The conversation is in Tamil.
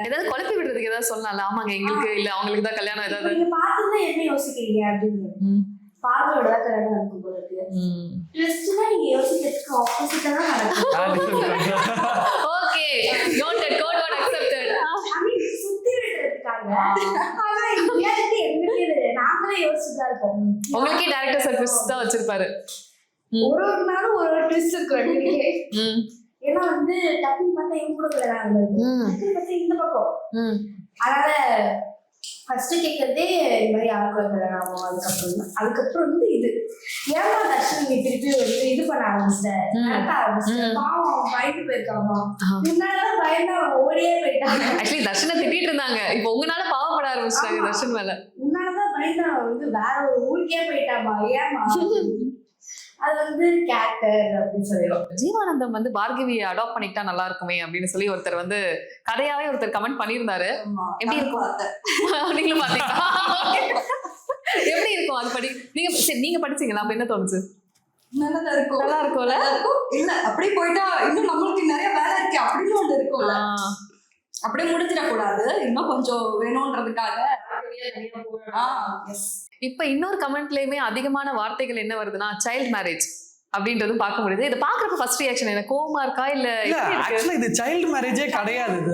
ஏதாவது குழப்பி விடுறதுக்கு ஏதாவது சொல்லலாம்ல? ஆமாங்க எங்களுக்கு இல்ல அவங்களுக்கு தான் கல்யாணம் ஏதாவது. நீங்க பார்த்துதான் என்ன யோசிக்கிறீங்க அப்படின்னு. பார்வையோட தான் கல்யாணம் நடக்கும் போல இருக்கு. ட்விஸ்ட்னா நீங்க யோசிக்கிறதுக்கு ஆப்போசிட்டா தான் நடக்கும். Okay, noted, code word accepted. I mean சுத்தி விடுறதுக்காக. ஆனா இந்த ரியாலிட்டி எங்களுக்கு நாங்களே யோசிச்சுதான் இருக்கோம். உங்களுக்கே டைரக்டர் சார் ட்விஸ்ட் தான் வச்சிருப்பாரு. ஒரு நாளும் ஒரு ட்விஸ்ட் இருக்கு எங்களுக்கே. ஏன்னா வந்து டக்குன்னு பார்த்தா எங்க கூட கல்யாணம் டக்குன்னு பார்த்தா இந்த பக்கம். அதனால ஃபர்ஸ்ட் கேட்கறதே இந்த மாதிரி யாருக்குள்ள கல்யாணம் ஆகும். அதுக்கப்புறம் வந்து இது ஏமா தர்ஷன் நீங்க திருப்பி வந்து இது பண்ண ஆரம்பிச்சிட்டேன். பாவம் பயந்து போயிருக்காமா. முன்னாடிதான் பயந்து அவன் ஓடியே போயிட்டாங்க. ஆக்சுவலி தர்ஷனை திட்டிட்டு இருந்தாங்க, இப்போ உங்களால பாவப்பட ஆரம்பிச்சிட்டாங்க தர்ஷன் மேல. முன்னாடிதான் பயந்து அவன் வந்து வேற ஒரு ஊருக்கே போயிட்டாமா. ஏமா அது வந்து கேரக்டர் அப்படின்னு சொல்லிடும். ஜீவானந்தம் வந்து பார்கவியை அடாப்ட் பண்ணிக்கிட்டா நல்லா இருக்குமே அப்படின்னு சொல்லி ஒருத்தர் வந்து கதையாவே ஒருத்தர் கமெண்ட் பண்ணியிருந்தாரு. எப்படி இருக்கும்? நீங்களும் பாத்தீங்களா? எப்படி இருக்கும் அது படி? நீங்க படிச்சீங்களா? அப்ப என்ன தோணுச்சு? நல்லா இருக்கும். நல்லா இருக்கும்ல? இல்ல அப்படியே போயிட்டா இன்னும் நம்மளுக்கு நிறைய வேலை இருக்கு அப்படின்னு ஒன்று இருக்கும்ல. அப்படியே முடிஞ்சிடக்கூடாது, இன்னும் கொஞ்சம் வேணும்ன்றதுக்காக. இப்ப இன்னொரு கமெண்ட்லயுமே அதிகமான வார்த்தைகள் என்ன வருதுன்னா சைல்ட் மேரேஜ் அப்படின்றது பார்க்க முடியுது. இதை பாக்குறப்ப ஃபர்ஸ்ட் ரியாக்ஷன் என்ன, கோவமா இருக்கா இல்ல? ஆக்சுவலா இது சைல்ட் மேரேஜே கிடையாது.